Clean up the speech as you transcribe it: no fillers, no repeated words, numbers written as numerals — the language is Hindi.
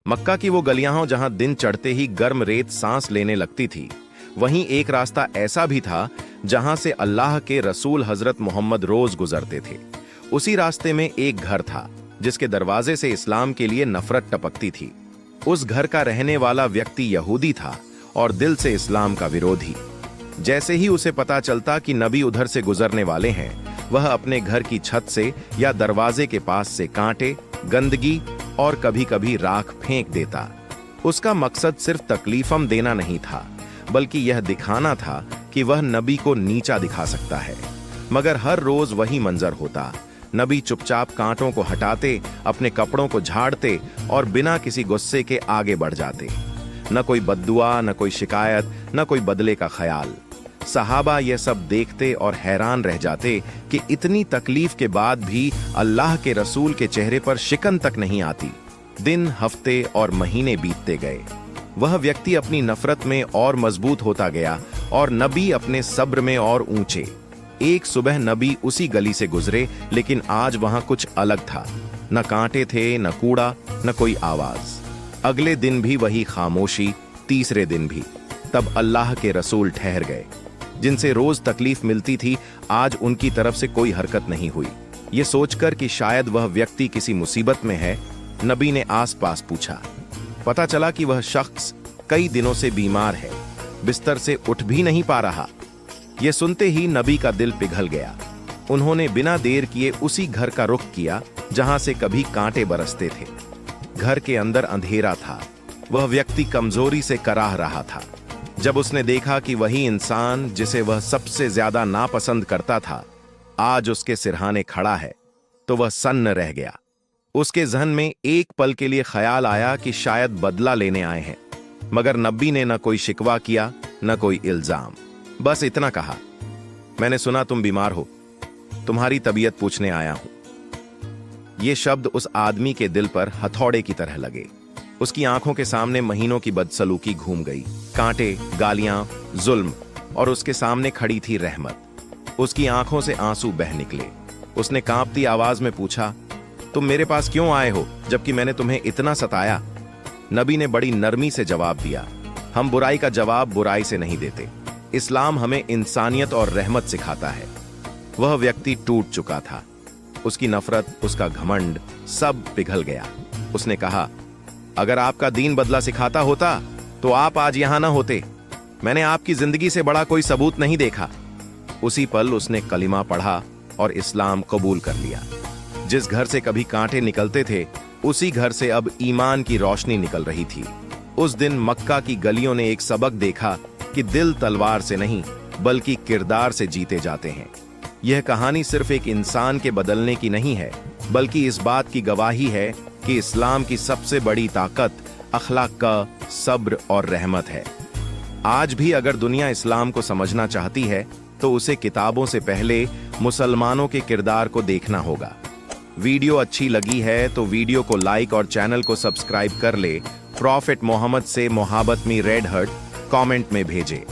मक्का की वो गलियां हों जहां दिन चढ़ते ही गर्म रेत सांस लेने लगती थी, वहीं एक रास्ता ऐसा भी था जहां से अल्लाह के रसूल हजरत मोहम्मद रोज गुजरते थे। उसी रास्ते में एक घर था जिसके दरवाजे से इस्लाम के लिए नफरत टपकती थी। उस घर का रहने वाला व्यक्ति यहूदी था और दिल से इस्लाम का विरोधी। जैसे ही उसे पता चलता कि नबी उधर से गुजरने वाले हैं, वह अपने घर की छत से या दरवाजे के पास से कांटे, गंदगी और कभी-कभी राख फेंक देता। उसका मकसद सिर्फ तकलीफम देना नहीं था, बल्कि यह दिखाना था कि वह नबी को नीचा दिखा सकता है। मगर हर रोज वही मंजर होता। नबी चुपचाप कांटों को हटाते, अपने कपड़ों को झाड़ते और बिना किसी गुस्से के आगे बढ़ जाते। न कोई बद्दुआ, न कोई शिकायत, न कोई बदले का ख्याल। सहाबा यह सब देखते और हैरान रह जाते कि इतनी तकलीफ के बाद भी अल्लाह के रसूल के चेहरे पर शिकन तक नहीं आती। दिन, हफ्ते और महीने बीतते गए। वह व्यक्ति अपनी नफरत में और मजबूत होता गया और नबी अपने सब्र में और ऊंचे। एक सुबह नबी उसी गली से गुजरे, लेकिन आज वहां कुछ अलग था। न कांटे थे, न कूड़ा, न कोई आवाज। अगले दिन भी वही खामोशी, तीसरे दिन भी। तब अल्लाह के रसूल ठहर गए। जिनसे रोज तकलीफ मिलती थी, आज उनकी तरफ से कोई हरकत नहीं हुई। ये सोचकर कि शायद वह व्यक्ति किसी मुसीबत में है, नबी ने आसपास पूछा। पता चला कि वह शख्स कई दिनों से बीमार है, बिस्तर से उठ भी नहीं पा रहा। यह सुनते ही नबी का दिल पिघल गया। उन्होंने बिना देर किए उसी घर का रुख किया जहां से कभी कांटे बरसते थे। घर के अंदर अंधेरा था। वह व्यक्ति कमजोरी से कराह रहा था। जब उसने देखा कि वही इंसान जिसे वह सबसे ज्यादा नापसंद करता था, आज उसके सिरहाने खड़ा है, तो वह सन्न रह गया। उसके जहन में एक पल के लिए ख्याल आया कि शायद बदला लेने आए हैं, मगर नबी ने न कोई शिकवा किया, न कोई इल्जाम। बस इतना कहा, मैंने सुना तुम बीमार हो, तुम्हारी तबीयत पूछने आया हूं। ये शब्द उस आदमी के दिल पर हथौड़े की तरह लगे। उसकी आंखों के सामने महीनों की बदसलूकी घूम गई। कांटे, गालियां, जुल्म, और उसके सामने खड़ी थी रहमत। उसकी आंखों से आंसू बह निकले। उसने कांपती आवाज में पूछा, तुम मेरे पास क्यों आए हो जबकि मैंने तुम्हें इतना सताया? नबी ने बड़ी नरमी से जवाब दिया, हम बुराई का जवाब बुराई से नहीं देते। इस्लाम हमें इंसानियत और रहमत सिखाता है। वह व्यक्ति टूट चुका था। उसकी नफरत, उसका घमंड, सब पिघल गया। उसने कहा, अगर आपका दीन बदला सिखाता होता तो आप आज यहां ना होते। मैंने आपकी जिंदगी से बड़ा कोई सबूत नहीं देखा। उसी पल उसने कलिमा पढ़ा और इस्लाम कबूल कर लिया। जिस घर से कभी कांटे निकलते थे, उसी घर से अब ईमान की रोशनी निकल रही थी। उस दिन मक्का की गलियों ने एक सबक देखा कि दिल तलवार से नहीं, बल्कि किरदार से जीते जाते हैं। यह कहानी सिर्फ एक इंसान के बदलने की नहीं है, बल्कि इस बात की गवाही है कि इस्लाम की सबसे बड़ी ताकत अखलाक का सब्र और रहमत है। आज भी अगर दुनिया इस्लाम को समझना चाहती है, तो उसे किताबों से पहले मुसलमानों के किरदार को देखना होगा। वीडियो अच्छी लगी है तो वीडियो को लाइक और चैनल को सब्सक्राइब कर ले। प्रॉफिट मोहम्मद से मोहब्बत में रेड हर्ट कमेंट में भेजे।